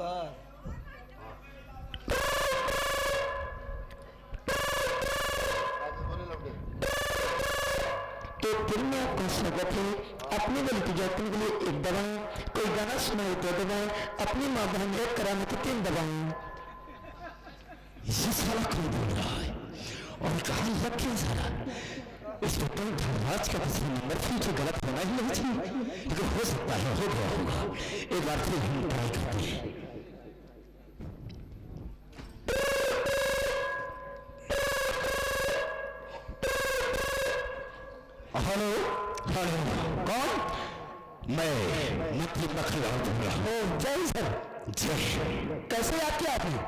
नमस्कार। तो फिर में आपका स्वागत है। अपनी गलती जातने के लिए एक दवा, कोई गाना सुनाए तो दवा, अपनी माँ बहन याद कराने की 3 दवाएं। ये साला क्यों बोल रहा है और कहाँ लग गया साला? इस पे तो धनराज का पिछले नंबर फिर गलत होना ही नहीं चाहिए, लेकिन हो सकता है हो गया होगा। एक बार फिर हम ट्राई करते हैं। हेलो हेलो, कौन? मैं मंत्री मखनलाल बोल रहा हूँ। जय सर। जय। कैसे याद किया आपने?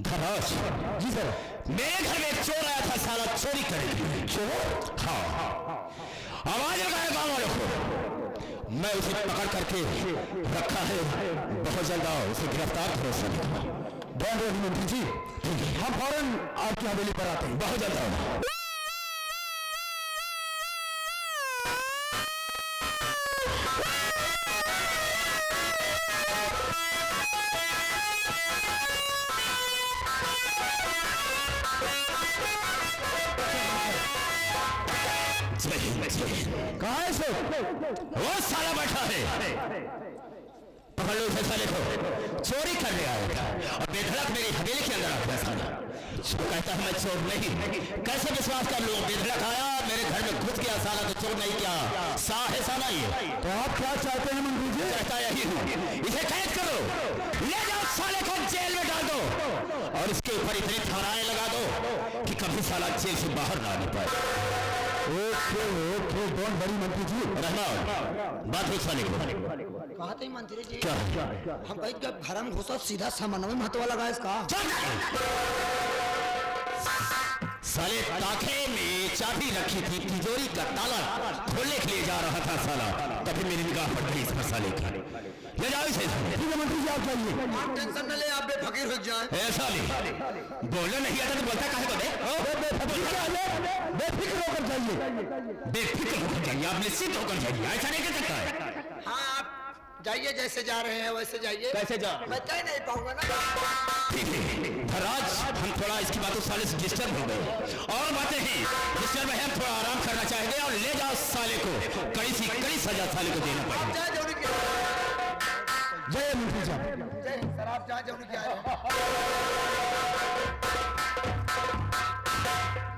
धनराज जी सर। मेरे घर में एक चोर आया था, साला चोरी करने के लिए। चोर? हाँ, आवाज लगाया गाँव वालों को। मैं उसे पकड़ करके रखा है, बहुत जल्द आओ उसे गिरफ्तार करो सर। ध्यान रखिए मंत्री जी, हम फौरन आपकी हवेली पर आते हैं। बहुत जल्द आओ। कहाँ है सर? वो साला बैठा है, पकड़ लो उसे साले को। चोरी करने आया था और बेधड़क मेरी हवेली के अंदर आ गया साला। कहता है मैं चोर नहीं, कैसे विश्वास कर लूं? बेधड़क आया मेरे घर में घुस गया साला, तो चोर नहीं क्या सा है साला ये? तो आप क्या चाहते हैं मंत्री जी? कहता यही हूँ, इसे कैद करो, ले जाओ साले को जेल में डाल दो और इसके ऊपर इतनी धाराएं लगा दो कि कभी साला जेल से बाहर ना आने पाए। ओके ओके, डोंट वरी मंत्री जी। रहना बात हो साले को। कहा थे मंत्री जी? क्या हम भाई जब घर में घुसा सीधा सामान में महत्व लगा इसका। साले ताखे में चाबी रखी थी, तिजोरी का ताला खोलने के लिए जा रहा था साला, तभी मेरी निगाह पड़ गई इस मसाले की। ले जाओ इसे। ठीक है मंत्री जी, आप जाइए। आप टेंशन न ले, आप बेफकीर हो जाए। ऐसा नहीं बोलने नहीं आता तो बोलता काहे को दे? बेफिक्र होकर जाइए। बेफिक्र होकर जाइए, आप निश्चित होकर जाइए, ऐसा नहीं कर सकता है। हाँ आप जाइए, जैसे जा रहे हैं वैसे जाइए। कैसे जा? मैं कह नहीं पाऊंगा ना। ठीक है धनराज, हम थोड़ा इसकी बातों साले से डिस्टर्ब हो गए और बातें हैं डिस्टर्ब है, हम थोड़ा आराम करना चाहेंगे और ले जाओ साले को, कड़ी सी कड़ी सजा साले को देना पड़ेगा। जय जौनी की जय मंत्री साहब। जय सर, आप जहाँ जौनी की आए।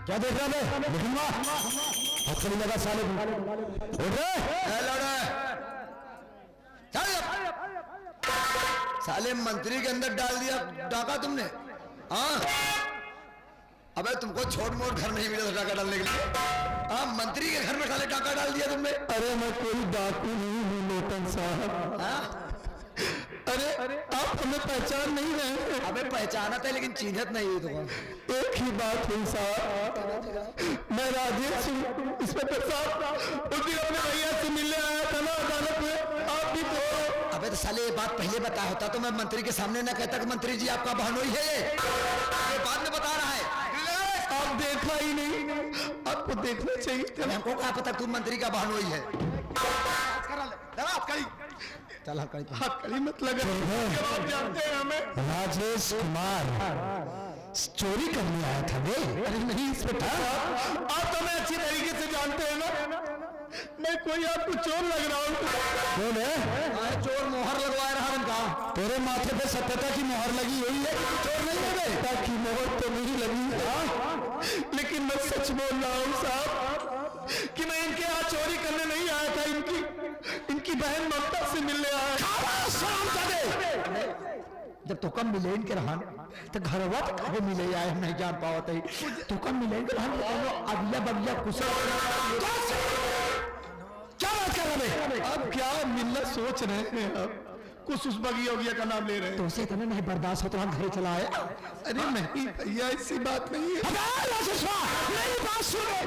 क्या देख रहा है? देखूंगा अच्छा नहीं लगा साले को। उठ रहे साले मंत्री के अंदर डाल दिया डाका तुमने। हाँ अबे तुमको छोट मोट घर नहीं मिला था डाका डालने के लिए। हाँ मंत्री के घर में साले डाका डाल दिया तुमने। अरे मैं कोई डाकू नहीं हूँ लोटन साहब। अरे आप हमें पहचान नहीं रहे। अबे पहचाना था लेकिन चिन्हत नहीं हुई तुमको। एक ही बात हुई साहब, मैं राजेश इंस्पेक्टर साहब उस दिन अपने भैया से मिलने आया था ना अदालत में, आप भी तो। अबे तो साले ये बात पहले बता होता तो मैं मंत्री के सामने ना कहता कि मंत्री जी आपका बहनोई है ये बाद में बता रहा है। आप देखा ही नहीं, आपको देखना चाहिए। हमको क्या पता तू मंत्री का बहनोई है। चल हथकड़ी मत लगा, आप जानते हैं हमें। राजेश कुमार चोरी करने आया था वे। अरे नहीं इंस्पेक्टर साहब, आप तो मैं अच्छी तरीके से जानते हैं ना, मैं कोई आपको चोर लग रहा हूँ। कौन है? चोर मोहर लगवा रहा उनका। तेरे माथे पे सत्यता की मोहर लगी हुई है, चोर नहीं है। सत्यता की मोहर तो नहीं लगी है, लेकिन मैं सच बोल रहा हूँ साहब कि मैं इनके यहाँ चोरी करने नहीं आया था, इनकी बहन ममता से मिलने आया। जब तो कम मिले इनके रहन तो घरवा तो मिले आए, हम नहीं जान पाओ तो कम मिले इनके रहन अगला बगला कुछ। क्या बात कर रहे हैं? अब क्या मिलना सोच रहे हैं? अब कुछ उस बगिया उगिया का नाम ले रहे हैं। तो उसे इतना नहीं बर्दाश्त हो तो हम घर चला आए। अरे नहीं भैया ऐसी बात नहीं है। मेरी बात सुनो,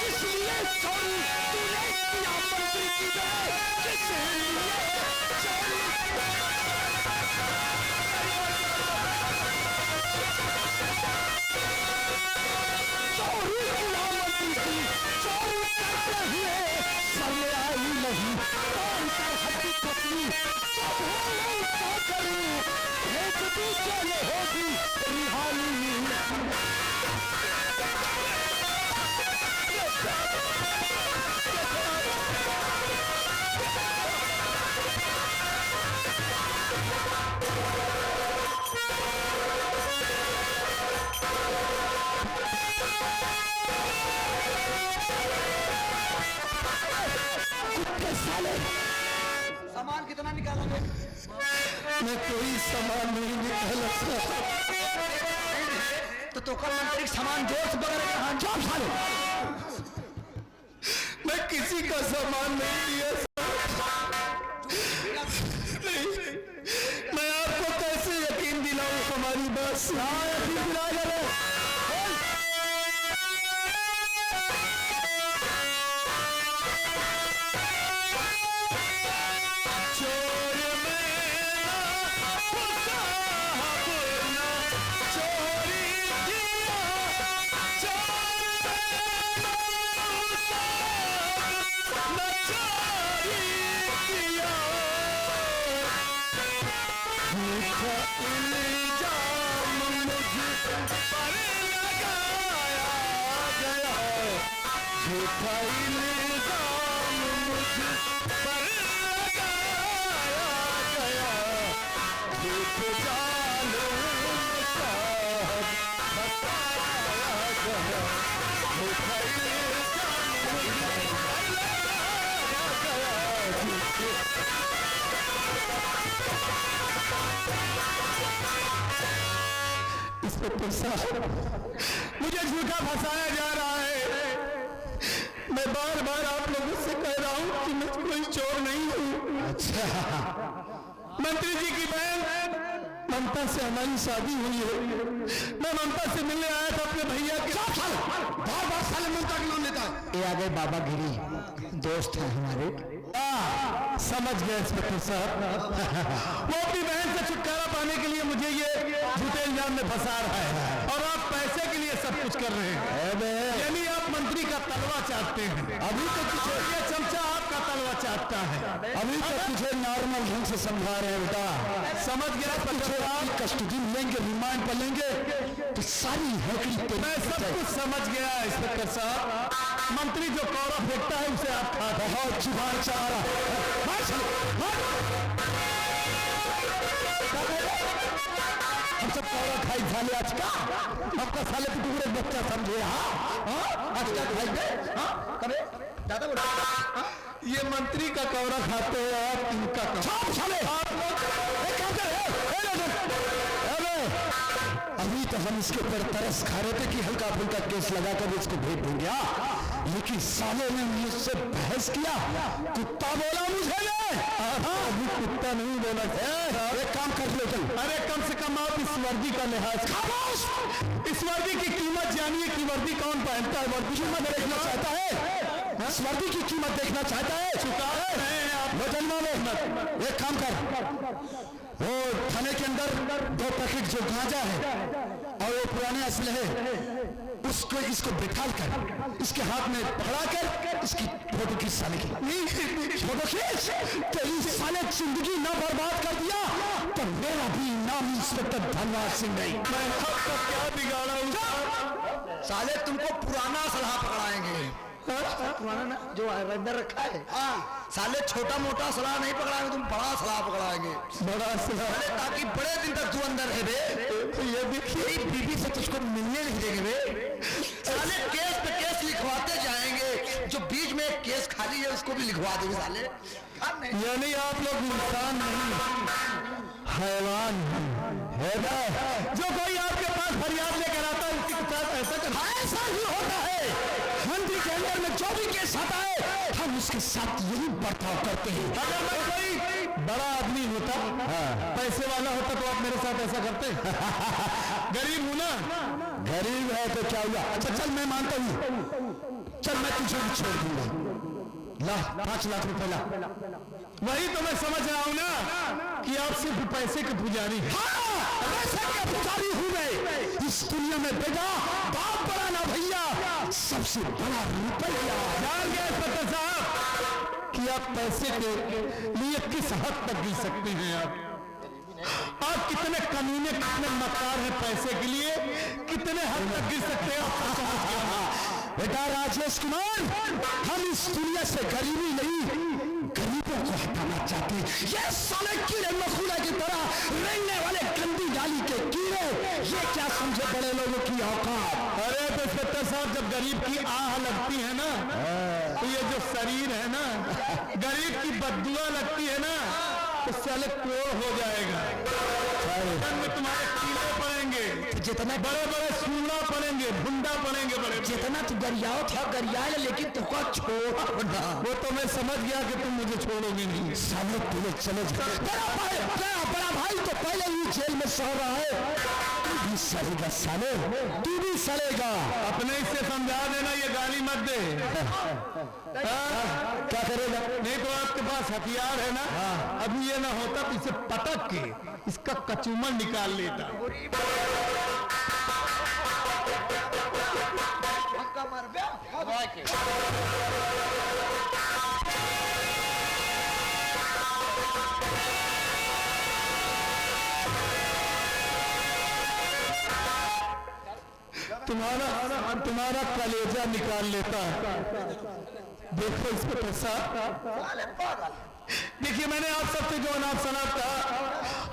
इसलिए चोरी तूने किया मंत्री की जगह, इसलिए चोरी। चोरी किया मंत्री की, चोरी करते हुए सामने आई नहीं। चल होगी रिहानी। सामान कितना निकालोगे? मैं कोई सामान नहीं निकाला तो कल मंत्री सामान जोर से बगैर हाँ जोर साले। मैं किसी का सामान नहीं लिया नहीं। मैं आपको कैसे यकीन दिलाऊं हमारी बात से? यकीन दिला दे। इंस्पेक्टर साहब, मुझे झूठा फंसाया जा रहा है। मैं बार बार आप लोगों से कह रहा हूं कि मैं कोई चोर नहीं हूं। अच्छा, मंत्री जी की बहन ममता से हमारी शादी हुई है। मैं ममता से मिलने आया था अपने भैया के। बार बार साले ममता की नाम लेता है। ये आ गए बाबा गिरी, दोस्त हैं हमारे। समझ गए इंस्पेक्टर साहब। वो अपनी बहन से छुटकारा पाने के लिए मुझे ये झूठे इल्जाम में फंसा रहा है, और आप पैसे के लिए सब कुछ कर रहे हैं। यानी आप मंत्री का तलवा चाटते हैं। अभी तो तुझे ये चमचा आपका तलवा चाटता है। अभी तो तुझे नॉर्मल ढंग से समझा रहे हैं बेटा। समझ गया? कस्टडी लेंगे, रिमांड पर लेंगे तो सारी हैकड़ी। मैं सब कुछ समझ गया इंस्पेक्टर साहब। मंत्री जो कौड़ा फेंकता है उसे आप खा। बहुत जुबान चाह रहा। हम सब कौड़ा खाई साले आज का। आपका साले के टुकड़े बच्चा समझे। हाँ आज का खाई दे। हाँ करे ज्यादा बोला। ये मंत्री का कौड़ा खाते हैं आप, इनका साले आप लोग। अभी तो हम इसके ऊपर तरस खा रहे थे कि हल्का फुल्का केस लगाकर इसको भेज देंगे, लेकिन साले ने मुझसे बहस किया। कुत्ता बोला मुझे ने। अभी कुत्ता नहीं बोला। एक काम कर लो तुम। अरे कम से कम आप इस वर्दी का लिहाज। खामोश। इस वर्दी की कीमत जानिए कि वर्दी कौन पहनता है। वर्दी कीमत देखना चाहता है। इस वर्दी की कीमत देखना चाहता है। चुका है बदलना में। एक काम कर, वो थाने के अंदर 2 पैकेट जो गांजा है और वो पुराने असलहे, उसको इसको बिठा कर इसके हाथ में पकड़ा कर इसकी फोटो खींच साले की। फोटो खींच। तेरी साले जिंदगी न बर्बाद कर दिया तो मेरा भी नाम इंस्पेक्टर धनराज सिंह नहीं। मैं आपका क्या बिगाड़ा हूं? साले तुमको पुराना सलाह पकड़ाएंगे। पुराना ना जो अंदर रखा है। साले छोटा मोटा सलाह नहीं पकड़ाएंगे, तुम बड़ा सलाह पकड़ाएंगे। बड़ा सलाह? ताकि बड़े दिन तक तू अंदर है बे। ये देखिए बीबी से तुझको मिलने नहीं देंगे बे। साले केस पे केस लिखवाते जाएंगे, जो बीच में एक केस खाली है उसको भी लिखवा देंगे साले। यानी आप लोग इंसान नहीं हैवान है ना? जो कोई आपके पास फरियाद लेकर आता है उसके साथ ऐसा करता है। ऐसा ही होता है। मंत्री के अंदर में जो भी केस आता है हम उसके साथ यही बर्ताव करते हैं। अगर मैं कोई बड़ा आदमी होता, पैसे वाला होता तो आप मेरे साथ ऐसा करते? गरीब हूं ना। गरीब है तो क्या हुआ? अच्छा चल मैं मानता हूं, चल मैं तुझे भी छोड़ दूंगा। ला 5 लाख रुपए ला। वही तो मैं समझ रहा हूं ना कि आप सिर्फ पैसे के पुजारी हैं। पैसे के पुजारी हूं मैं इस दुनिया में। बेटा बाप बड़ा ना भैया, सबसे बड़ा रुपया। जान गए इंस्पेक्टर साहब कि आप पैसे के लिए किस हद तक जी सकते हैं। आप कितने कमीने, कितने मक्कार हैं पैसे के लिए, कितने हद तक गिर सकते हैं। बेटा राजेश कुमार, हम इस दुनिया से गरीबी नहीं, गरीबों को हटाना चाहते हैं। ये साले कीड़े मकोड़े की तरह रेंगने वाले गंदी नाली के कीड़े, ये क्या समझे बड़े लोगों की औकात। अरे तो इंस्पेक्टर साहब, जब गरीब की आह लगती है ना, तो ये जो शरीर है ना, गरीब की बद्दुआ लगती है ना, तो साले कोड़ हो जाएगा। में तुम्हारे कीड़े पड़ेंगे, जितने बड़े बड़े सूड़ा पड़ेंगे, भुंडा पड़ेंगे बड़े, जितना तू गरियाओ था गरिया, लेकिन तुमको छोड़ा। वो तो मैं समझ गया कि तुम मुझे छोड़ोगे नहीं। साले तुझे चले जाए, बड़ा भाई तो पहले ही जेल में सो रहा है, तू भी सड़ेगा साले, तू भी सड़ेगा। अपने इससे समझा देना, ये गाली मत दे। क्या करेगा? नहीं तो आपके पास हथियार है ना, अभी ये ना होता तो इसे पटक के इसका कचूमर निकाल लेता। तुम्हारा कलेजा निकाल लेता। देखो इसमें पैसा, देखिए मैंने आप सबसे जो अनाप शनाप कहा,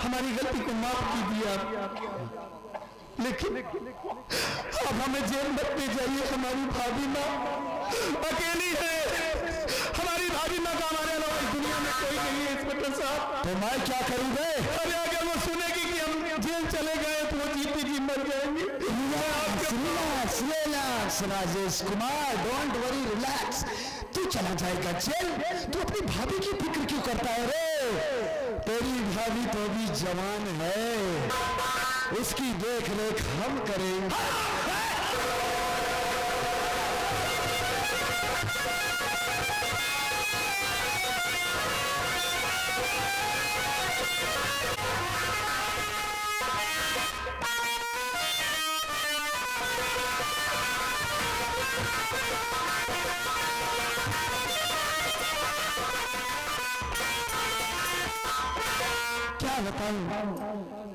हमारी गलती को माफ कीजिए आप, लेकिन अब हमें जेल मत ले जाइए। हमारी भाभी माँ अकेली है, हमारी भाभी माँ का हमारे अलावा इस दुनिया में कोई नहीं है। इंस्पेक्टर साहब, तो मैं क्या करूँगा? अरे अगर वो सुनेगी कि हम जेल चले गए तो वो जीते जी मर जाएंगे। Relax Rajesh Kumar, don't worry, relax. तू चला जाएगा जेल, तू अपनी भाभी की फिक्र क्यों करता है रे? तेरी भाभी तो अभी जवान है, उसकी देख रेख हम करेंगे।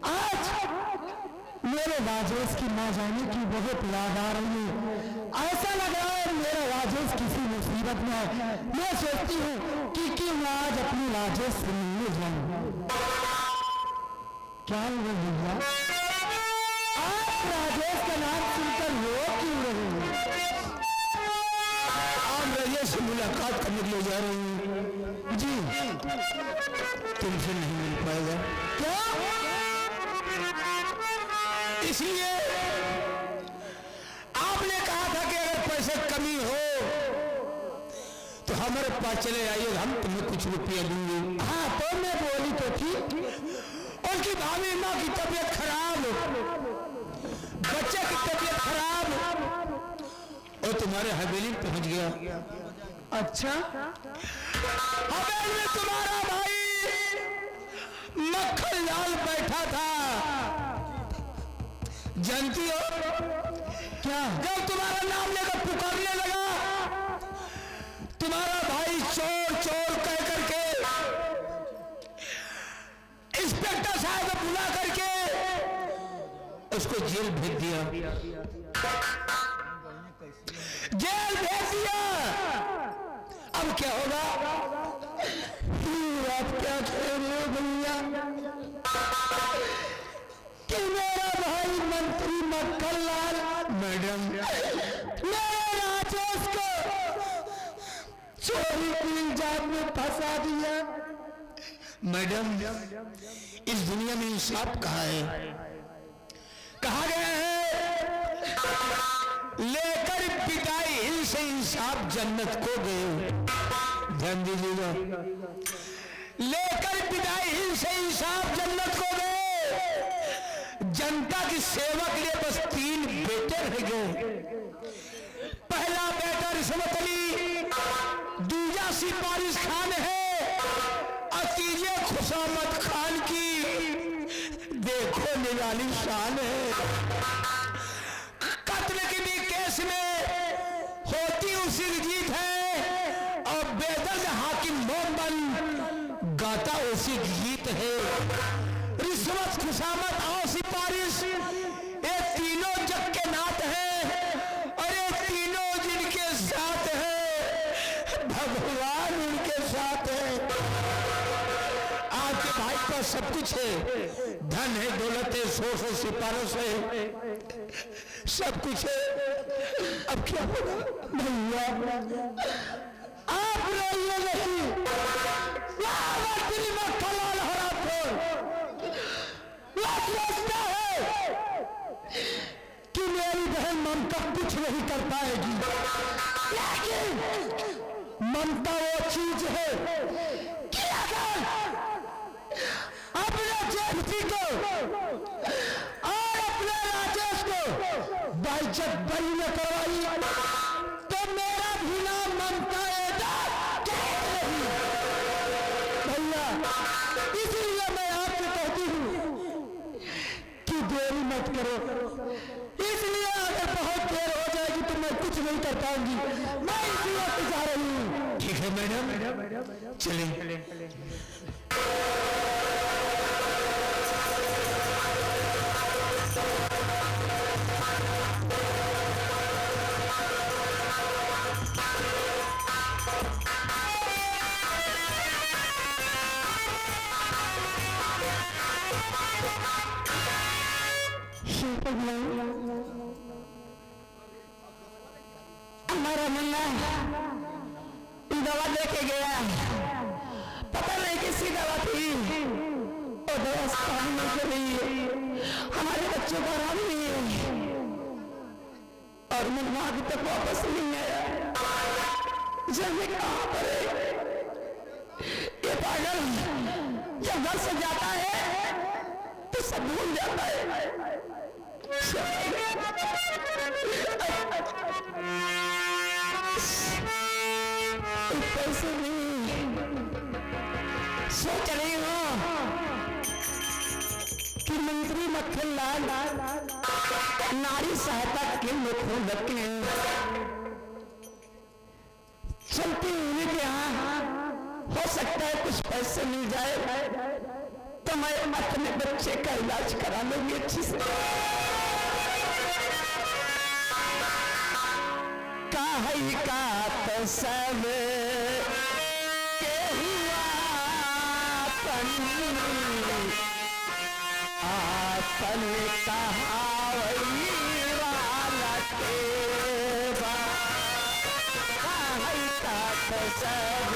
आज मेरे राजेश की मां जाने की बहुत याद आ रही है। ऐसा लग रहा है मेरा राजेश किसी मुसीबत में है। मैं सोचती हूँ कि मैं आज अपनी राजेश से मिलने जाऊँ। क्या हुआ भैया? आप राजेश का नाम सुनकर रो क्यों रहे हैं? आप राजेश से मुलाकात करने के लिए जा रहे हैं? जी, तुमसे नहीं मिल पाएगा। क्या? इसलिए आपने कहा था कि अगर पैसे कमी हो तो हमारे पास चले आइए, हम तुम्हें कुछ रुपया देंगे। हाँ, तो मैं बोली तो थी, उनकी भाभी माँ की तबीयत खराब, बच्चे की तबीयत खराब, और तुम्हारे हवेली पहुंच गया। अच्छा, हवेली में तुम्हारा भाई मक्खन लाल बैठा था, जानती हो क्या? जब तुम्हारा नाम लेकर पुकारने लगा, तुम्हारा भाई चोर चोर कह करके इंस्पेक्टर साहब को बुला करके उसको जेल भेज दिया। जेल भेज दिया। अब क्या होगा? आप क्या कह रहे हो भैया कि मेरा भाई मंत्री मक्खन लाल मैडम मेरे राजेश को चोरी के इल्जाम में फंसा दिया। मैडम, इस दुनिया में इंसाफ कहाँ है? कहा गया है लेकर पिटाई हिल से इंसाफ जन्नत को गए। ध्यान दीजिएगा, लेकर पिटाई हिल से इंसाफ जन्नत को गए। जनता की सेवा के लिए बस 3 बेटे रह गए। पहला बेटा रिश्वत अली, दूजा सिपारिश खान है, और तीजे खुशामत खान की देखो निराली शान है। कत्ल के भी केस में होती उसी की जीत है, और बेदर्द हाकिम मोहम्मद गाता उसी की जीत है। रिश्वत खुशामत आओ सिफारिश, ये तीनों जग के नाथ हैं और ये तीनों जिनके साथ है भगवान उनके साथ है। आपके भाई का सब कुछ है, धन है, दौलत है, सोच है, सिफारिश है, सब कुछ है। अब क्या होगा भैया, आप रोइए नहीं, दिल में कलाल हो रहा सोचता है कि मेरी बहन ममता कुछ नहीं कर पाएगी, लेकिन ममता वो चीज है कि अगर अपने जेठी को और अपने राजेश को बाइज्जत बलि में करवाई तो मेरा भी नाम ममता भैया। इसलिए मैं आपसे कहती हूँ कि देरी मत करो, इसलिए अगर बहुत देर हो जाएगी तो मैं कुछ नहीं कर पाऊंगी, मैं इसलिए जा रही हूँ। ठीक है मैडम, चलें। हमारा मुन्ना दवा लेके गया, पता नहीं किसी दवा थी, और दवा काम नहीं कर रही है, हमारे बच्चों को आराम नहीं है और मुन्ना अभी तक वापस नहीं आया। जैसे कहाँ पर है ये पागल, जब घर से जाता है तो सब भूल जाता है। पैसे नहीं सोच रही हूँ कि मंत्री मक्खन लाल नारी सहायता केंद्र खोल रखे हैं, चलती हुई के यहाँ हो सकता है कुछ पैसे मिल जाए तो मैं अपने बच्चे का इलाज करा लूंगी अच्छी से। का तो सब के हुआ आपन कहावई वाला तेरा का तो सब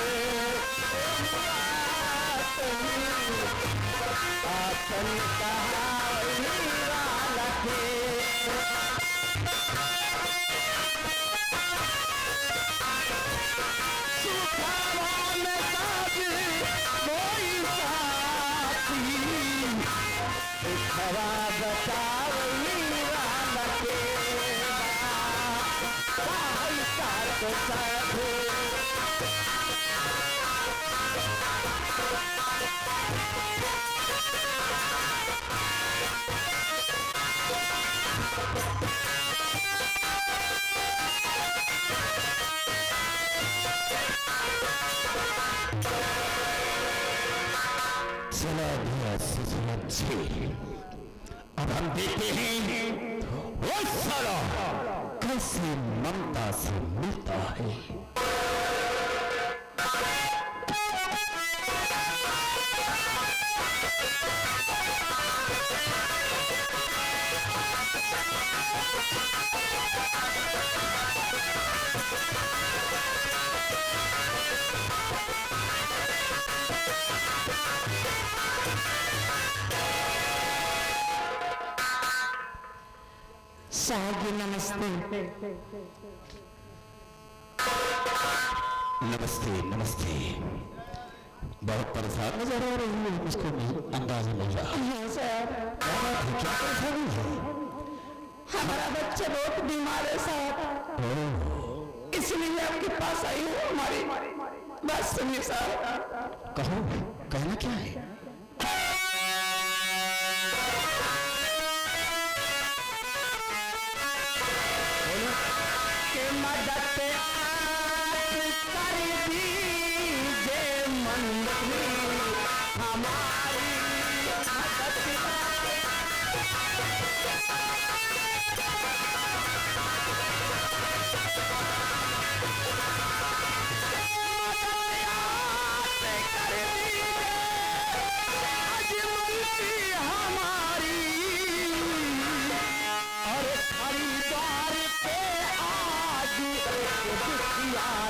आपन कहावई वाला तेरा। अब हम देखते हैं वो सारा कैसे ममता से मिलता है। साहब जी नमस्ते। नमस्ते नमस्ते। बहुत परेशान नजर आ रही है, मुझको अंदाजा नहीं रहा। क्या परेशानी है? हमारा बच्चा बहुत बीमार है साहब, इसलिए आपके पास आई हूँ। हमारी बात सुनिए साहब। कहो, कहना क्या है? हमारी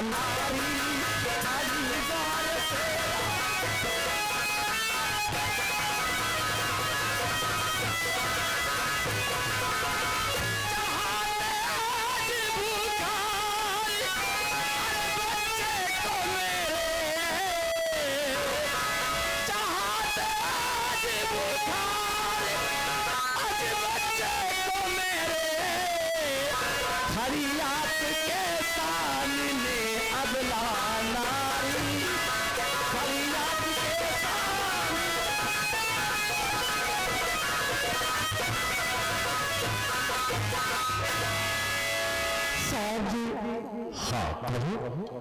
नारी हरी द्वार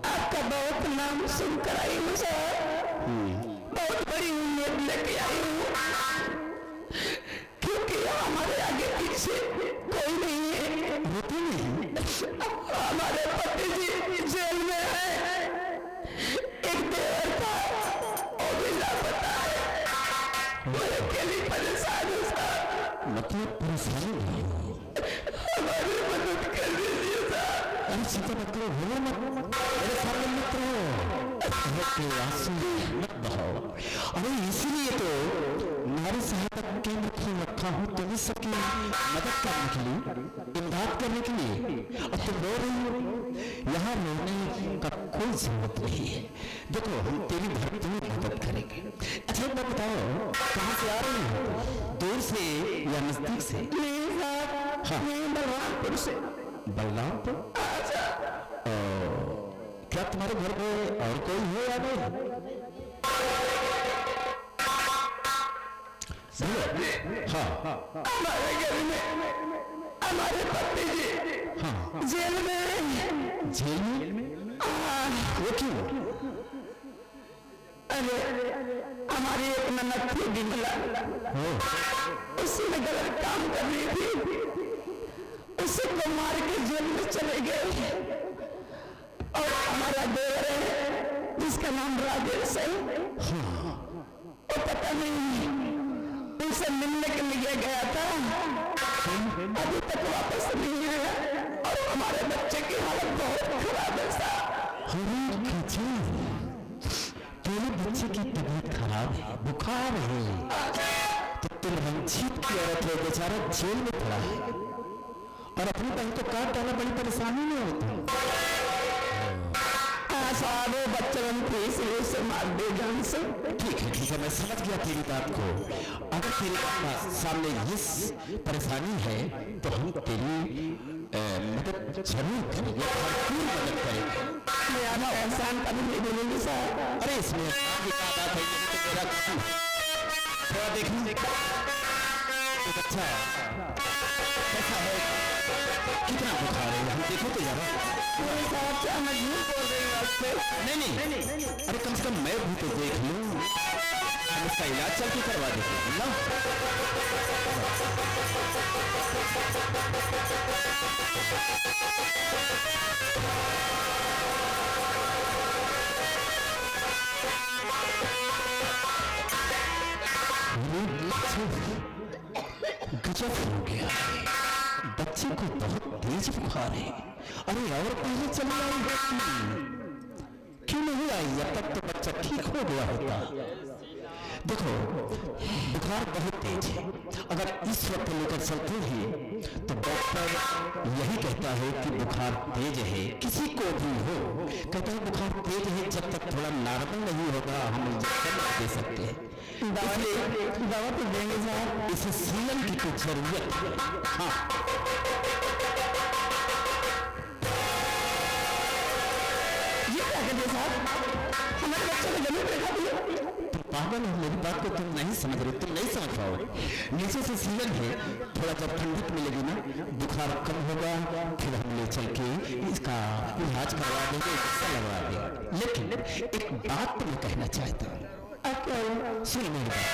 आपका बहुत नाम सुनकर आई हूँ सर। बहुत बड़ी उम्मीद लेके आई हूँ, क्योंकि हमारे आगे पीछे कोई नहीं है। हमारे पति जी जेल में है, एक देवर था वो भी लापता है। मैं अकेली परेशान हूँ सर। मतलब परेशानी नहीं हो, हमारी मदद कर दीजिए सर। अरे चिंता मत करो, हो मत, मेरे सामने मत रहो, आंसू मत बहाओ। अरे इसीलिए तो नारी सहायता केंद्र खोल रखा हूँ, तुम्हें सबकी मदद करने के लिए, इमदाद करने के लिए। अब तुम रो रही हो, यहाँ रोने का कोई जरूरत नहीं है। देखो हम तेरी भरपूर मदद करेंगे। अच्छा एक बात बताओ, कहाँ से आ रही हो, दूर से या नजदीक से? हाँ, बलरामपुर से। बलरामपुर? क्या तुम्हारे घर में और कोई है या नहीं? हाँ, हमारे घर में हमारे पति जी हाँ, जेल में। जेल में? वो क्यों? अरे हमारी एक ननद थी बिमला, उसी में गलत काम कर रही थी, उसी को मार के जेल में चले गए। और हमारा देवर है जिसका नाम राजेश है, वो पता नहीं उनसे मिलने के लिए गया था, अभी तक वापस नहीं आया। और हमारे बच्चे की हालत बहुत खराब है साहब। तेरे बच्चे की तबीयत खराब है, बुखार है, तो तुम रंजीत की औरत है, बेचारा जेल में पड़ा है, और अपनी बहन को काट डाला, बड़ी परेशानी में होती। सारे बच्चन थे इसलिए उसे मार दे जान से। ठीक है, मैं समझ गया तेरी बात को। अगर तेरे सामने इस परेशानी है तो हम तेरी मदद जरूर करेंगे, भरपूर मदद करेंगे। मैं आपका एहसान कभी नहीं भूलूंगी साहब। अरे इसमें एहसान की क्या बात है, ये तो मेरा काम है। थोड़ा देखिए तो बच्चा कैसा है, कितना बुखार है, हम देखो तो जरा। साहब क्या मैं झूठ बोल रही हूँ आपसे? नहीं, अरे कम से कम मैं भी तो देख लूं, हम इसका इलाज चल के करवा देते हैं ना। गजब हो गया, बच्चे को बहुत तेज बुखार है। अरे और पहले चली आई होती, क्यों नहीं आई? अब तक तो बच्चा ठीक हो गया होता। देखो बुखार बहुत तेज है, अगर इस वक्त लेकर चलते हैं तो डॉक्टर यही कहता है कि बुखार तेज है, किसी को भी हो कहता है बुखार तेज है, जब तक थोड़ा नॉर्मल नहीं होगा हम इंजेक्शन दे सकते हैं। दवा तो देंगे साहब, इसे सीलन की कुछ जरूरत है। हाँ ये क्या कहते साहब, हमारे बच्चे को जमीन पे खा दिया। पागल हो, मेरी बात को तुम नहीं समझ रहे, तुम नहीं समझ पाओगे। नीचे से सीलन है, थोड़ा जब ठंडक मिलेगी ना, बुखार कम होगा, फिर हम ले चल के इसका इलाज करवा देंगे, इंजेक्शन लगवा देंगे। लेकिन एक बात तो मैं कहना चाहता हूँ, सुन मेरी बात।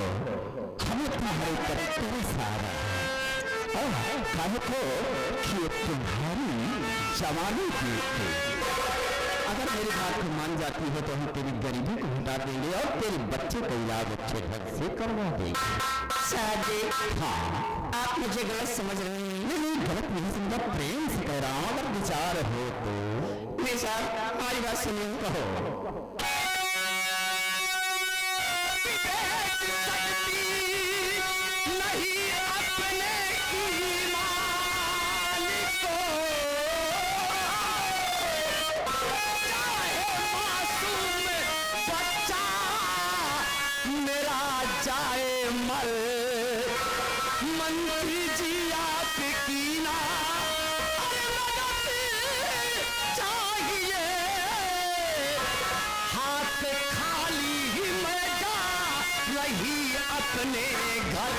हो, हमें तुम्हारे ऊपर तरस आ रहा है। और काहे को कि ये तुम्हारी जवानी की थी। अगर मेरी बात को मान जाती है तो हम तेरी गरीबी को हटा देंगे और तेरे बच्चे को इलाज अच्छे ढंग से करवा देंगे। शादी हाँ, आप मुझे गलत समझ रहे हैं। नहीं, गलत नहीं समझा, प्रेम से कह रहा हूँ। अगर विचार हो तो विचार, हमारी बात सुनिए। कहो। मंत्री जी आप की ना चाहिए, हाथ खाली ही मैं जा रही अपने घर।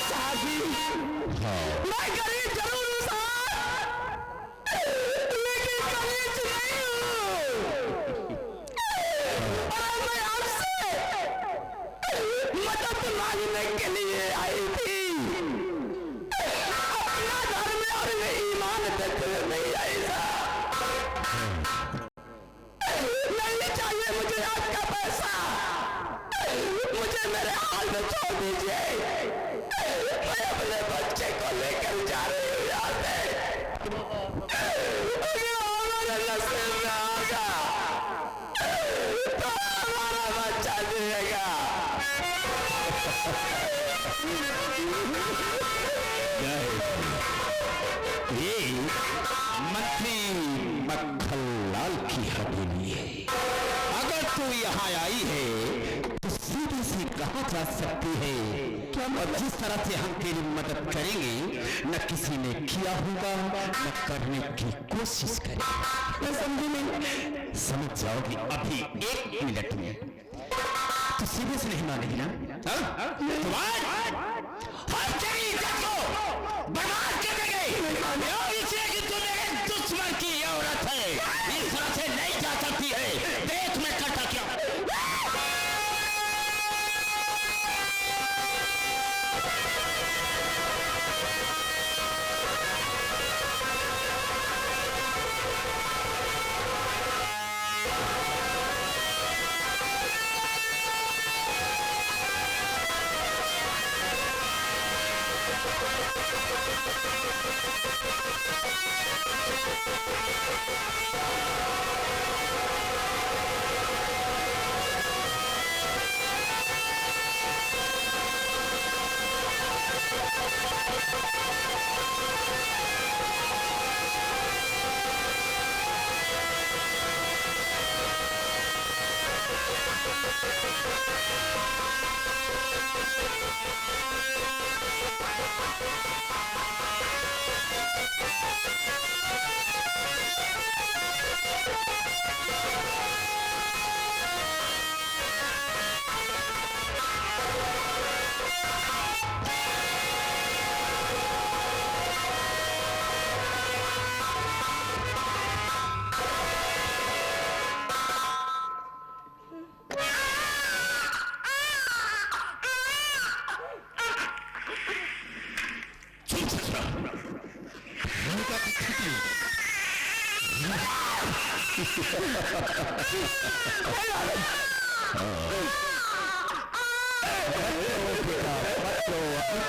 शादी मैं गरीब जरूर हूँ साहब, लेकिन कलीज नहीं हूँ। और मैं आपसे मदद मांगने के लिए आई थी, अपना धर्म और ईमान देते हुए नहीं आई साहब। नहीं चाहिए मुझे आपका पैसा, मुझे मेरे हाल में छोड़ दीजिए। मैं अपने बच्चे को लेकर जा रही हूँ यहाँ से। हमारे नसीब में आगा तो हमारा बच्चा जिएगा। ये मंत्री मक्खनलाल की हवेली है। अगर तू यहाँ आई है तो सीधी सी कहा जा सकती है क्या? और जिस तरह से हम तेरी मदद करेंगे न किसी ने किया होगा, न करने की कोशिश करेंगे। मैं समझी नहीं, समझ जाओगी अभी 1 मिनट में। तो सीधे से नहीं मानेगी ना? हर तेरी इज्जत को बर्बाद कर देंगे, इसलिए कि तू मेरे दुश्मन की औरत है। इस तरह से नहीं जा सकती है। देख मैं करता क्या।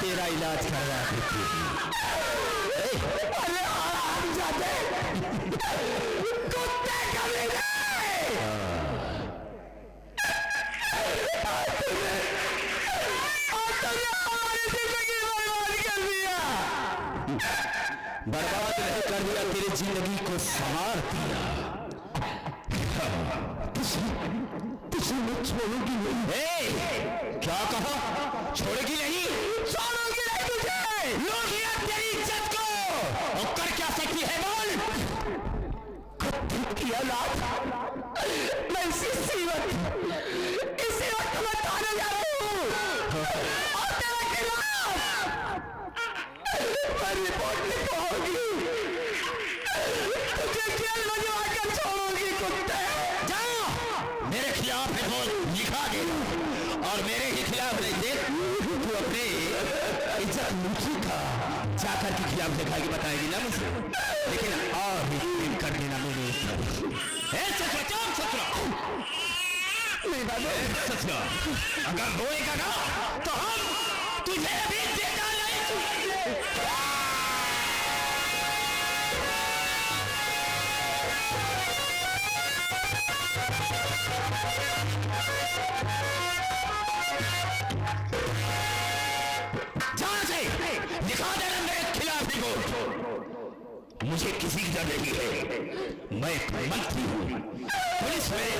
तेरा इलाज करवा देती। अरे आराम जाते कुत्ते कभी हमारी जिंदगी बर्बाद कर दिया। बर्बाद नहीं कर दिया, तेरी जिंदगी को संवार दिया। छोड़ोगी नहीं। क्या कहा? छोड़ेगी नहीं? छोड़ोगी नहीं तुझे। लूट लिया तेरी इज्जत को और कर क्या सकती है बोल? कुत्ते की औलाद, मैं इसी वक्त मैं ताने जा रही हूँ और तेरे खिलाफ मैं रिपोर्ट खिलाफ रिपोर्ट लिखा देगा और मेरे ही खिलाफ नहीं दे तू अपने इज्जत लूटी का जाकर के खिलाफ दिखाएगी, बताएगी ना मुझे, लेकिन और भी प्रेम कर देना मेरे ससुरा। अगर होएगा ना तो हम तुझे भी देना नहीं। जहां से दिखा देना मेरे खिलाफ रिपोर्ट। मुझे किसी की डर नहीं है, मैं एक मंत्री हूं, पुलिस में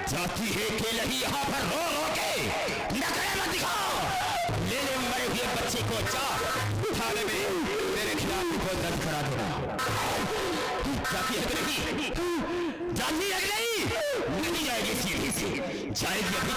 जाती है के नहीं यहाँ पर रो रो के नखरे मत दिखाओ। ले ले मरे हुए बच्चे को जा थाने में मेरे खिलाफ रिपोर्ट दर्ज करा देना। जाती है कि नहीं? जाती है कि नहीं? नहीं जाएगी, सीधी सी जाएगी अभी।